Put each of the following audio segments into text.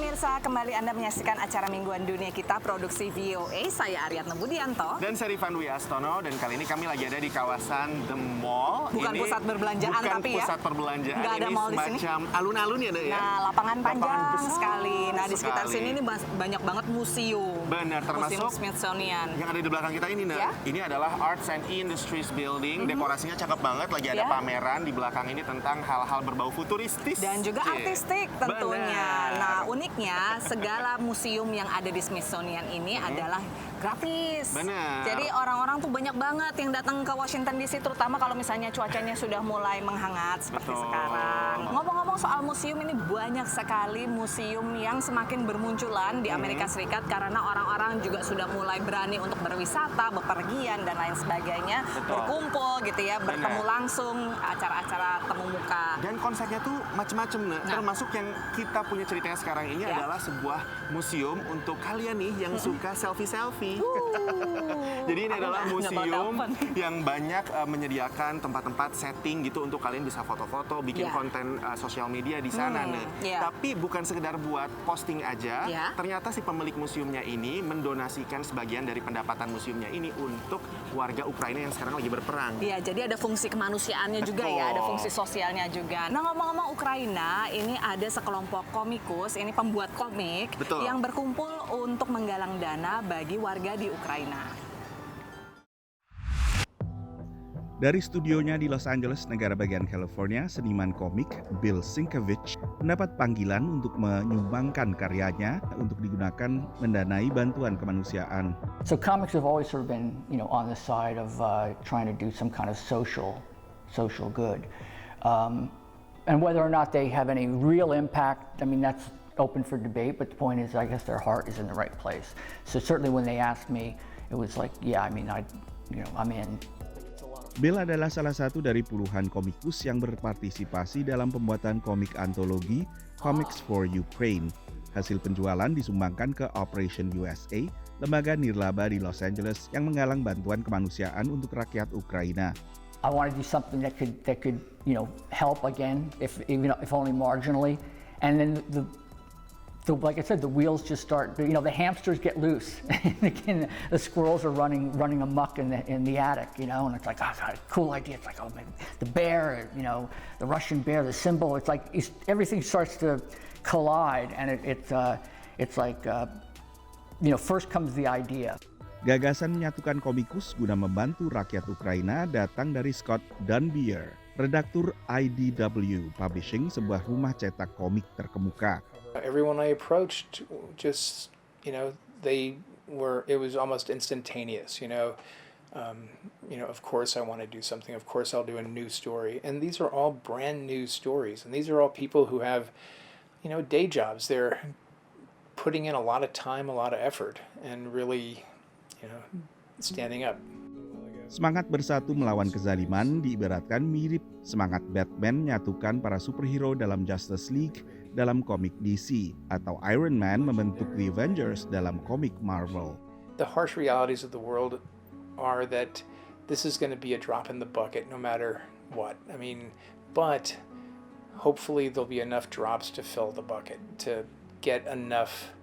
pemirsa, kembali Anda menyaksikan acara Mingguan Dunia kita, produksi VOA. Saya Aryatna Budianto. Dan saya Rifan Dwi Astono, dan kali ini kami lagi ada di kawasan The Mall. Bukan pusat perbelanjaan, bukan tapi pusat perbelanjaan. nggak ada ini mall di sini. semacam alun-alun ya, Dek, ya? Nah, lapangan panjang besar sekali. Nah, di sekitar sekali. sini ini banyak banget museum. Benar, termasuk Museum Smithsonian. yang ada di belakang kita ini, Nak. Ya? Ini adalah Arts and Industries Building. Dekorasinya cakep banget. Lagi ada Ya. pameran di belakang ini tentang hal-hal berbau futuristis. Dan juga Cie. artistik tentunya. Benar. Nah, uniknya segala museum yang ada di Smithsonian ini adalah gratis. Benar. Jadi orang-orang tuh banyak banget yang datang ke Washington DC, terutama kalau misalnya cuacanya sudah mulai menghangat seperti Betul. sekarang. Ngomong-ngomong soal museum, ini banyak sekali museum yang semakin bermunculan di Amerika Serikat karena orang-orang juga sudah mulai berani untuk berwisata, bepergian dan lain sebagainya, Betul. berkumpul gitu ya, bertemu Benar. langsung, acara-acara temu muka. Dan konsepnya tuh macam-macam, Nak. Nah. Termasuk yang kita punya ceritanya sekarang ini Ya. adalah sebuah museum untuk kalian nih yang suka selfie-selfie. Jadi ini Aku adalah nggak bawa museum telepon. yang banyak menyediakan tempat-tempat setting gitu untuk kalian bisa foto-foto, bikin Ya. konten sosial media di sana, Nak. ya. Tapi bukan sekedar buat posting aja. Ya. Ternyata si pemilik museumnya ini mendonasikan sebagian dari pendapatan museumnya ini untuk warga Ukraina yang sekarang lagi berperang. Iya, jadi ada fungsi kemanusiaannya juga ya, ada Betul. fungsi sosialnya juga. Nah, ngomong-ngomong Ukraina, ini ada sekelompok komikus, ini pembuat komik Betul. yang berkumpul untuk menggalang dana bagi warga di Ukraina. Dari studionya di Los Angeles, negara bagian California, seniman komik Bill Sienkiewicz mendapat panggilan untuk menyumbangkan karyanya untuk digunakan mendanai bantuan kemanusiaan. So comics have always sort of been, on the side of trying to do some kind of social good, and whether or not they have any real impact, I mean that's open for debate. But the point is, I guess their heart is in the right place. So certainly when they asked me, it was like, yeah, I mean, I'm in. Bill adalah salah satu dari puluhan komikus yang berpartisipasi dalam pembuatan komik antologi Comics for Ukraine. Hasil penjualan disumbangkan ke Operation USA, lembaga nirlaba di Los Angeles yang menggalang bantuan kemanusiaan untuk rakyat Ukraina. I want to do something that could help again, if only marginally, and then like I said, the wheels just start. The hamsters get loose, and the squirrels are running amok in the attic. And it's like, oh, God, cool idea. It's like, oh, maybe the bear, the Russian bear, the symbol. It's like everything starts to collide, and it's like, first comes the idea. Gagasan menyatukan komikus guna membantu rakyat Ukraina datang dari Scott Dunbier, redaktur IDW Publishing, sebuah rumah cetak komik terkemuka. Everyone I approached just, it was almost instantaneous, of course I want to do something, of course I'll do a new story. And these are all brand new stories. And these are all people who have, day jobs. They're putting in a lot of time, a lot of effort, and really, standing up. Semangat bersatu melawan kezaliman diibaratkan mirip semangat Batman menyatukan para superhero dalam Justice League dalam komik DC, atau Iron Man membentuk The Avengers dalam komik Marvel. The harsh realities of the world are that this is going to be a drop in the bucket no matter what. I mean, but hopefully there'll be enough drops to fill the bucket, to get enough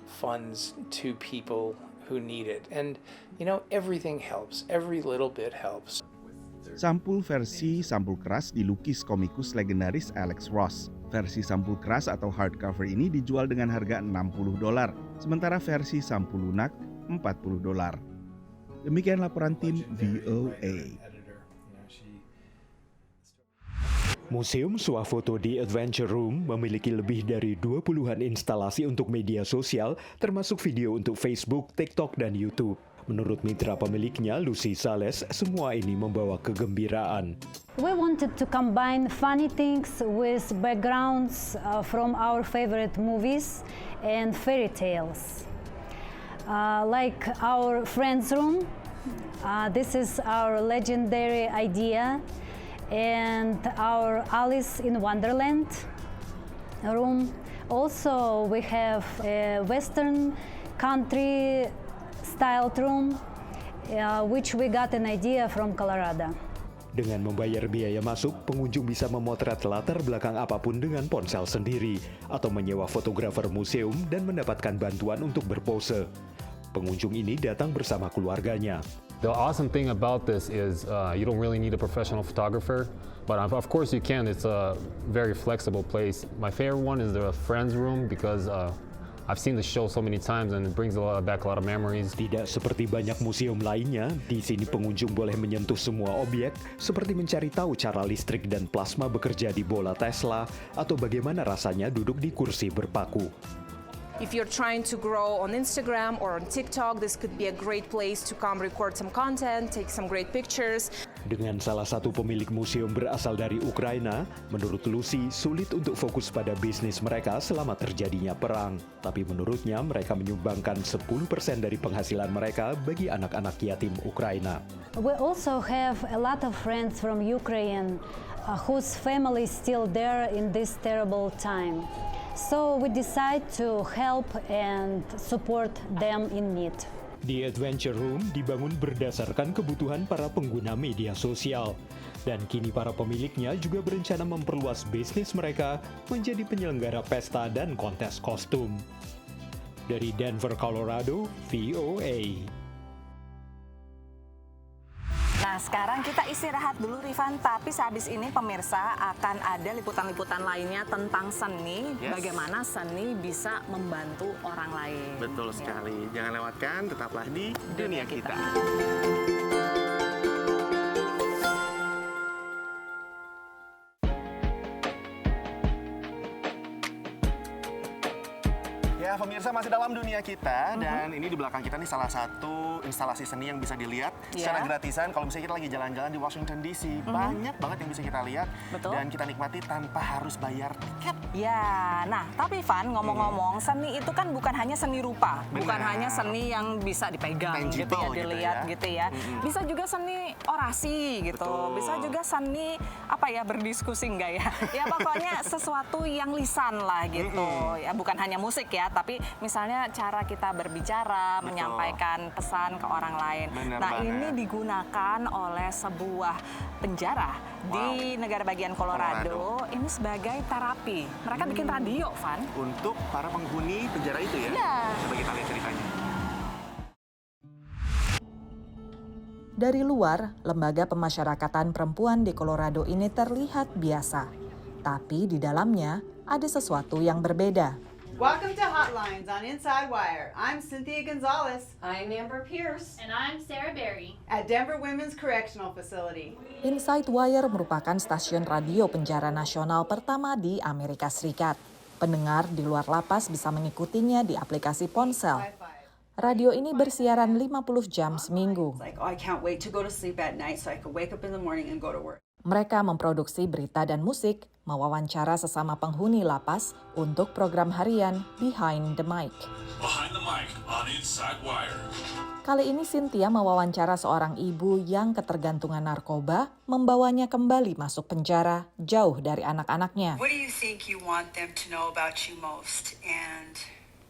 funds to people who need it. And, everything helps. Every little bit helps. Sampul versi sampul keras dilukis komikus legendaris Alex Ross. Versi sampul keras atau hardcover ini dijual dengan harga $60, sementara versi sampul lunak $40. Demikian laporan tim VOA. Museum Swafoto di Adventure Room memiliki lebih dari 20-an instalasi untuk media sosial, termasuk video untuk Facebook, TikTok, dan YouTube. Menurut mitra pemiliknya, Lucy Sales, semua ini membawa kegembiraan. We wanted to combine funny things with backgrounds from our favorite movies and fairy tales. Like our friend's room, this is our legendary idea, and our Alice in Wonderland room. Also, we have a Western country styled room, which we got an idea from Colorado. Dengan membayar biaya masuk, pengunjung bisa memotret latar belakang apapun dengan ponsel sendiri atau menyewa fotografer museum dan mendapatkan bantuan untuk berpose. Pengunjung ini datang bersama keluarganya. The awesome thing about this is you don't really need a professional photographer, but of course you can. It's a very flexible place. My favorite one is the friends room because I've seen the show so many times and it brings back a lot of memories. Tidak seperti banyak museum lainnya, di sini pengunjung boleh menyentuh semua objek seperti mencari tahu cara listrik dan plasma bekerja di bola Tesla atau bagaimana rasanya duduk di kursi berpaku. If you're trying to grow on Instagram or on TikTok, this could be a great place to come record some content, take some great pictures. Dengan salah satu pemilik museum berasal dari Ukraina, menurut Lucy sulit untuk fokus pada bisnis mereka selama terjadinya perang. Tapi menurutnya mereka menyumbangkan 10% dari penghasilan mereka bagi anak-anak yatim Ukraina. We also have a lot of friends from Ukraine whose family is still there in this terrible time. So we decide to help and support them in need. The Adventure Room dibangun berdasarkan kebutuhan para pengguna media sosial. Dan kini para pemiliknya juga berencana memperluas bisnis mereka menjadi penyelenggara pesta dan kontes kostum. Dari Denver, Colorado, VOA. Nah, sekarang kita istirahat dulu, Rifan. Tapi sehabis ini pemirsa akan ada liputan-liputan lainnya tentang seni. Yes. Bagaimana seni bisa membantu orang lain. Betul sekali. Jangan lewatkan, tetaplah di Dunia Kita. Ya, pemirsa masih dalam Dunia Kita dan ini di belakang kita nih salah satu instalasi seni yang bisa dilihat secara gratisan. Kalau misalnya kita lagi jalan-jalan di Washington DC, banyak banget yang bisa kita lihat dan kita nikmati tanpa harus bayar tiket. Ya, nah tapi Van, ngomong-ngomong, seni itu kan bukan hanya seni rupa, bukan Benar. hanya seni yang bisa dipegang gitu ya, Tangible dilihat gitu ya. Bisa juga seni orasi gitu, Betul. bisa juga seni apa ya, berdiskusi enggak ya? Ya pokoknya sesuatu yang lisan lah gitu. Ya bukan hanya musik ya, tapi misalnya cara kita berbicara, menyampaikan pesan ke orang lain. Benar Nah, banget. ini digunakan oleh sebuah penjara di negara bagian Colorado. Ini sebagai terapi. Mereka bikin radio, Van. Untuk para penghuni penjara itu ya? Iya. Coba kita lihat ceritanya. Dari luar, lembaga pemasyarakatan perempuan di Colorado ini terlihat biasa. Tapi di dalamnya ada sesuatu yang berbeda. Welcome to Hotlines on Inside Wire. I'm Cynthia Gonzalez I'm Amber Pierce. And I'm Sarah Berry. at Denver Women's Correctional Facility. Inside Wire merupakan stasiun radio penjara nasional pertama di Amerika Serikat. Pendengar di luar lapas bisa mengikutinya di aplikasi ponsel. Radio ini bersiaran 50 jam seminggu. It's like, oh, I can't wait to go to sleep at night so I can wake up in the morning and go to work. Mereka memproduksi berita dan musik, mewawancara sesama penghuni lapas untuk program harian Behind the Mic. Behind the Mic on Inside Wire. Kali ini Cynthia mewawancara seorang ibu yang ketergantungan narkoba membawanya kembali masuk penjara jauh dari anak-anaknya. What do you think you want them to know about you most and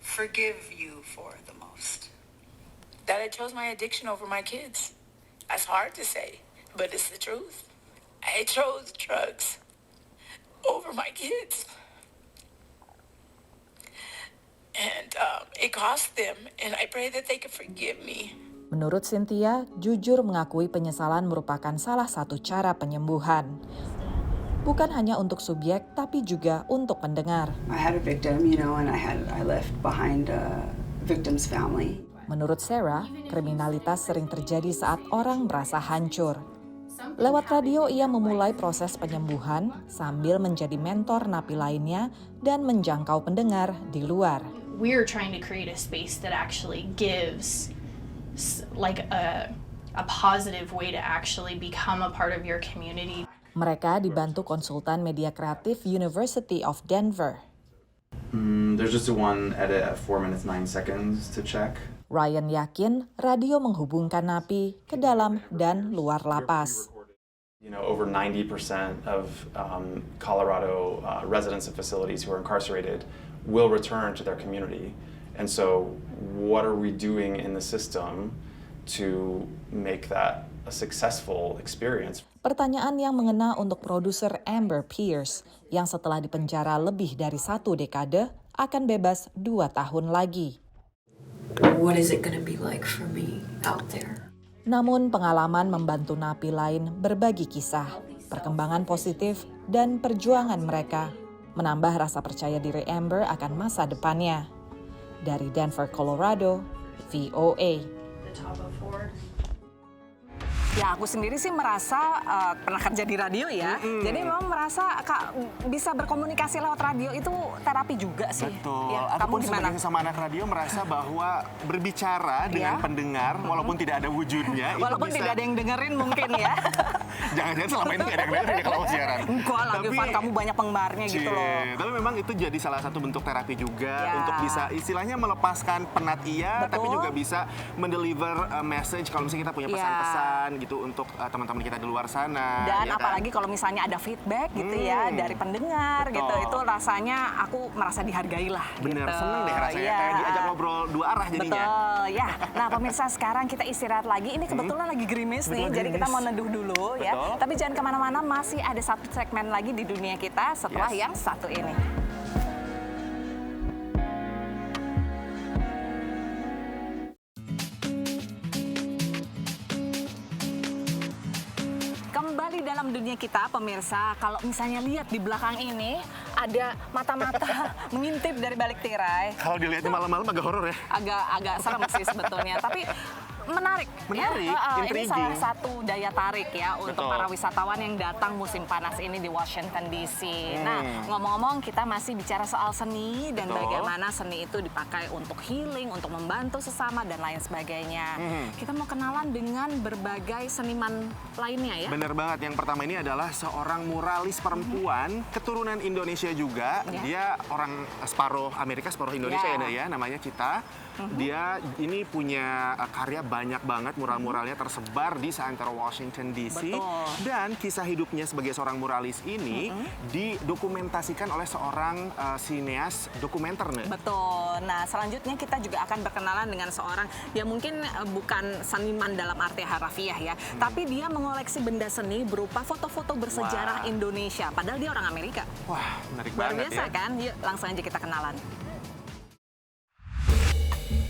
forgive you for the most? That I chose my addiction over my kids. That's hard to say, but it's the truth. I chose drugs over my kids. And it cost them, and I pray that they can forgive me. Menurut Cynthia, jujur mengakui penyesalan merupakan salah satu cara penyembuhan. Bukan hanya untuk subjek, tapi juga untuk pendengar. I had a victim, and I left behind a victim's family. Menurut Sarah, kriminalitas sering terjadi saat orang merasa hancur. Lewat radio, ia memulai proses penyembuhan sambil menjadi mentor napi lainnya dan menjangkau pendengar di luar. We're trying to create a space that actually gives like a positive way to actually become a part of your community. Mereka dibantu konsultan media kreatif University of Denver. There's just one edit at 4 minutes 9 seconds to check. Ryan yakin radio menghubungkan napi ke dalam dan luar lapas. Over 90% of Colorado residents of facilities who are incarcerated will return to their community. And so what are we doing in the system to make that a successful experience. Pertanyaan yang mengena untuk produser Amber Pierce, yang setelah dipenjara lebih dari 1 dekade, akan bebas 2 tahun lagi. What is it gonna be like for me out there? Namun pengalaman membantu napi lain berbagi kisah, perkembangan positif, dan perjuangan mereka menambah rasa percaya diri Amber akan masa depannya. Dari Denver, Colorado, VOA. Ya, aku sendiri sih merasa pernah kerja di radio ya. Jadi memang merasa bisa berkomunikasi lewat radio itu terapi juga sih. Betul. Ya, Aku kamu pun gimana? sebagai sesama anak radio merasa bahwa berbicara dengan pendengar walaupun tidak ada wujudnya Walaupun itu bisa... tidak ada yang dengerin mungkin ya. Jangan-jangan selama ini nggak ada yang dengerin ya kalau siaran. Enggak lah, Gilvan, kamu banyak penggemarnya gitu loh. Tapi memang itu jadi salah satu bentuk terapi juga untuk bisa istilahnya melepaskan penat tapi juga bisa mendeliver message kalau misalnya kita punya pesan-pesan gitu untuk teman-teman kita di luar sana. Dan ya apalagi kalau misalnya ada feedback gitu ya dari pendengar gitu, itu rasanya aku merasa dihargai lah. Bener, gitu. seneng deh rasanya kayak diajak ngobrol 2 arah jadinya. Betul, ya. Nah pemirsa, sekarang kita istirahat lagi. Ini kebetulan lagi gerimis nih, jadi kita mau neduh dulu ya. Tapi jangan kemana-mana, masih ada satu segmen lagi di dunia kita setelah yang satu ini. Kembali dalam dunia kita, pemirsa, kalau misalnya lihat di belakang ini ada mata-mata mengintip dari balik tirai. Kalau dilihatnya malam-malam agak horor ya. Agak serem sih sebetulnya, tapi menarik ya. Ini salah satu daya tarik ya untuk para wisatawan yang datang musim panas ini di Washington DC. Nah, ngomong-ngomong, kita masih bicara soal seni dan bagaimana seni itu dipakai untuk healing, untuk membantu sesama dan lain sebagainya. Kita mau kenalan dengan berbagai seniman lainnya ya. Bener banget. Yang pertama ini adalah seorang muralis perempuan keturunan Indonesia juga. Dia orang separuh Amerika, separuh Indonesia ya, namanya Cita. Dia ini punya karya banyak banget, mural-muralnya tersebar di seantero Washington DC. Dan kisah hidupnya sebagai seorang muralis ini didokumentasikan oleh seorang sineas dokumenter. Betul. Nah, selanjutnya kita juga akan berkenalan dengan seorang yang mungkin bukan seniman dalam arti harafiah ya, tapi dia mengoleksi benda seni berupa foto-foto bersejarah Indonesia. Padahal dia orang Amerika. Wah, menarik luar banget biasa ya. Kan? Yuk, langsung aja kita kenalan.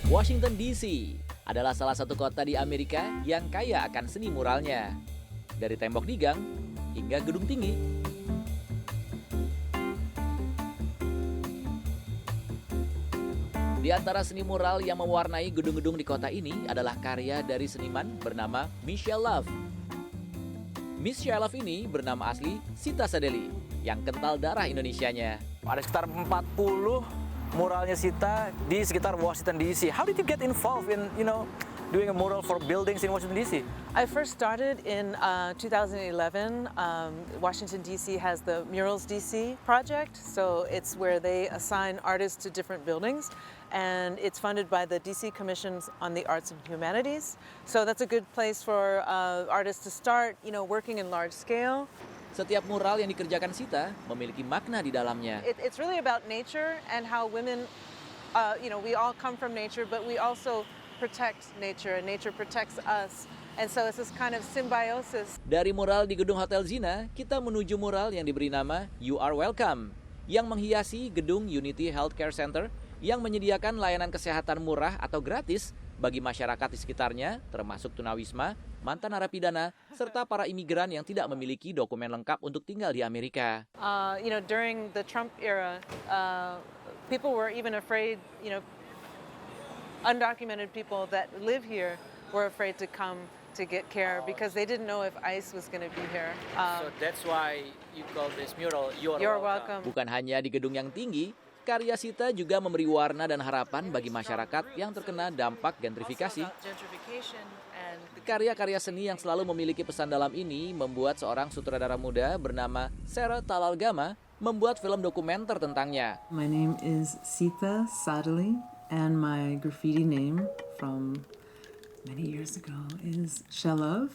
Washington DC adalah salah satu kota di Amerika yang kaya akan seni muralnya. Dari tembok di gang hingga gedung tinggi. Di antara seni mural yang mewarnai gedung-gedung di kota ini adalah karya dari seniman bernama Michelle Love. Miss Sherlock ini bernama asli Sita Sadeli yang kental darah Indonesianya. Ada sekitar 40 muralnya Sita di sekitar Washington DC. How did you get involved in, doing a mural for buildings in Washington DC? I first started in 2011. Washington DC has the Murals DC project, so it's where they assign artists to different buildings, and it's funded by the DC Commissions on the Arts and Humanities. So that's a good place for artists to start, working in large scale. Setiap mural yang dikerjakan Sita memiliki makna di dalamnya. It's really about nature and how women, we all come from nature, but we also protect nature and nature protects us. And so it's this kind of symbiosis. Dari mural di gedung Hotel Zina, kita menuju mural yang diberi nama You Are Welcome, yang menghiasi gedung Unity Healthcare Center yang menyediakan layanan kesehatan murah atau gratis bagi masyarakat di sekitarnya, termasuk tunawisma, mantan narapidana, serta para imigran yang tidak memiliki dokumen lengkap untuk tinggal di Amerika. During the Trump era, people were even afraid, undocumented people that live here were afraid to come to get care because they didn't know if ICE was going to be here. So that's why you call this mural You're welcome. Bukan hanya di gedung yang tinggi, karya Sita juga memberi warna dan harapan bagi masyarakat yang terkena dampak gentrifikasi. Karya-karya seni yang selalu memiliki pesan dalam ini membuat seorang sutradara muda bernama Sarah Talalgama membuat film dokumenter tentangnya. My name is Sita Sadeli and my graffiti name from many years ago is Shelov.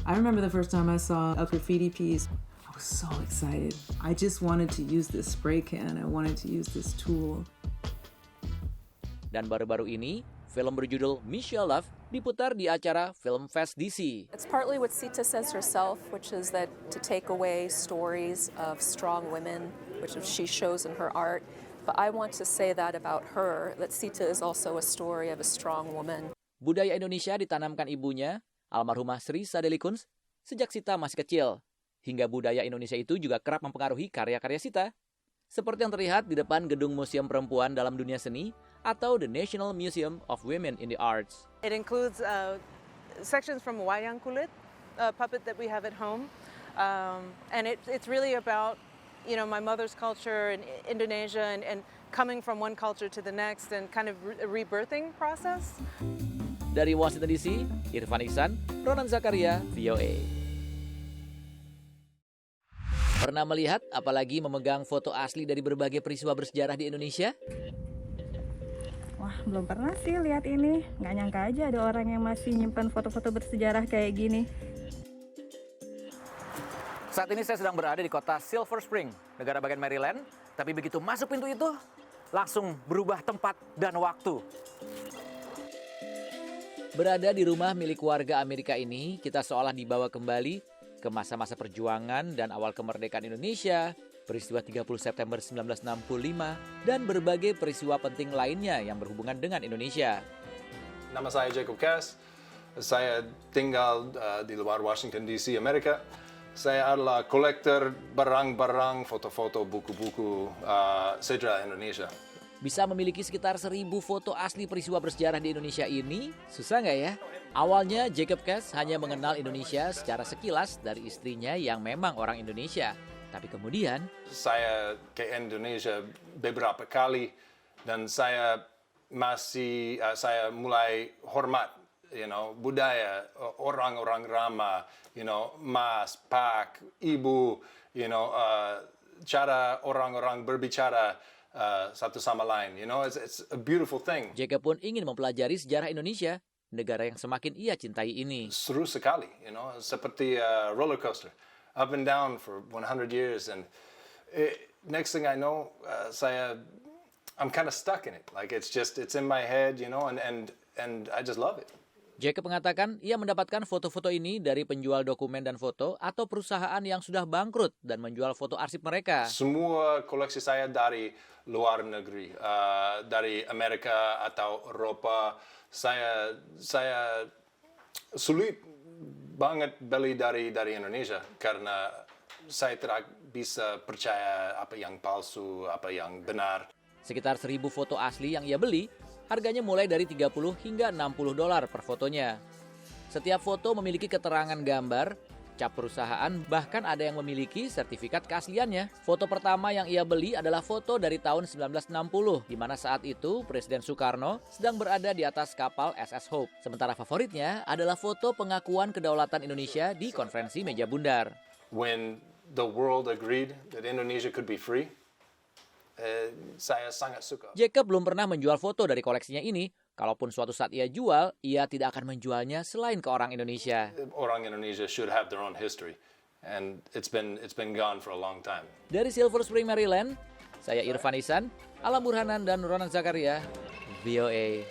I remember the first time I saw a graffiti piece. I was so excited. I just wanted to use this spray can. I wanted to use this tool. Dan baru-baru ini, film berjudul Michelle Love diputar di acara Film Fest DC. It's partly what Sita says herself, which is that to take away stories of strong women, which she shows in her art. But I want to say that about her, that Sita is also a story of a strong woman. Budaya Indonesia ditanamkan ibunya, almarhumah Sri Sadeli Kunz, sejak Sita masih kecil. Hingga budaya Indonesia itu juga kerap mempengaruhi karya-karya Sita. Seperti yang terlihat di depan Gedung Museum Perempuan dalam Dunia Seni atau The National Museum of Women in the Arts. It includes sections from wayang kulit, a puppet that we have at home. And it's really about, you know, my mother's culture in Indonesia and coming from one culture to the next and kind of a rebirthing process. Dari Washington DC, Irfan Ihsan, Ronan Zakaria, VOA. Pernah melihat apalagi memegang foto asli dari berbagai peristiwa bersejarah di Indonesia? Wah, belum pernah sih lihat ini. Nggak nyangka aja ada orang yang masih nyimpan foto-foto bersejarah kayak gini. Saat ini saya sedang berada di kota Silver Spring, negara bagian Maryland. Tapi begitu masuk pintu itu, langsung berubah tempat dan waktu. Berada di rumah milik warga Amerika ini, kita seolah dibawa kembali ke masa-masa perjuangan dan awal kemerdekaan Indonesia, peristiwa 30 September 1965, dan berbagai peristiwa penting lainnya yang berhubungan dengan Indonesia. Nama saya Jacob Cass, saya tinggal di luar Washington DC, Amerika. Saya adalah kolektor barang-barang, foto-foto, buku-buku sejarah Indonesia. Bisa memiliki sekitar 1.000 foto asli peristiwa bersejarah di Indonesia ini, susah nggak ya? Awalnya Jacob Cass hanya mengenal Indonesia secara sekilas dari istrinya yang memang orang Indonesia. Tapi kemudian saya ke Indonesia beberapa kali dan saya mulai hormat, budaya orang-orang ramah, mas, pak, ibu, cara orang-orang berbicara satu sama lain. It's a beautiful thing. Jacob pun ingin mempelajari sejarah Indonesia, negara yang semakin ia cintai ini. Seru sekali, seperti roller coaster, up and down for 100 years, and next thing I know, I'm kind of stuck in it. Like it's in my head, and I just love it. Jacob mengatakan ia mendapatkan foto-foto ini dari penjual dokumen dan foto atau perusahaan yang sudah bangkrut dan menjual foto arsip mereka. Semua koleksi saya dari luar negeri, dari Amerika atau Eropa. Saya sulit banget beli dari Indonesia karena saya tidak bisa percaya apa yang palsu, apa yang benar. Sekitar 1.000 foto asli yang ia beli, harganya mulai dari $30 hingga $60 per fotonya. Setiap foto memiliki keterangan gambar, cap perusahaan, bahkan ada yang memiliki sertifikat keasliannya. Foto pertama yang ia beli adalah foto dari tahun 1960, di mana saat itu Presiden Soekarno sedang berada di atas kapal SS Hope. Sementara favoritnya adalah foto pengakuan kedaulatan Indonesia di konferensi meja bundar. When the world agreed that Indonesia could be free, saya sangat suka. Jacob belum pernah menjual foto dari koleksinya ini. Kalaupun suatu saat ia jual, ia tidak akan menjualnya selain ke orang Indonesia. Orang Indonesia should have their own history, and it's been gone for a long time. Dari Silver Spring, Maryland, saya Irfan Ihsan, Alam Burhanan dan Ronan Zakaria, VOA.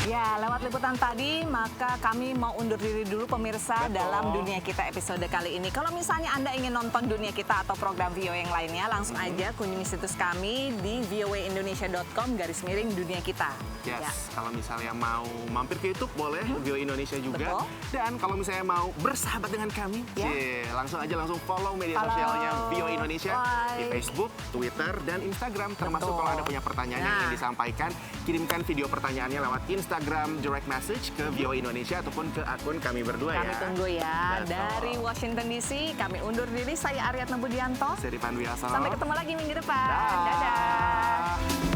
Ya, lewat liputan tadi, maka kami mau undur diri dulu pemirsa dalam Dunia Kita episode kali ini. Kalau misalnya Anda ingin nonton Dunia Kita atau program VOA yang lainnya, langsung aja kunjungi situs kami di voaindonesia.com/Dunia Kita. Yes, ya. Kalau misalnya mau mampir ke YouTube, boleh VOA Indonesia juga. Betul. Dan kalau misalnya mau bersahabat dengan kami, langsung follow media sosialnya VOA Indonesia di Facebook, Twitter, dan Instagram. Termasuk kalau Anda punya pertanyaan yang ingin disampaikan, kirimkan video pertanyaannya lewat Instagram direct message ke VOA Indonesia ataupun ke akun kami berdua Kami tunggu ya. Dari Washington DC, kami undur diri. Saya Aryatna Budianto. Saya Rifan Wiaso. Sampai ketemu lagi minggu depan. Dadah.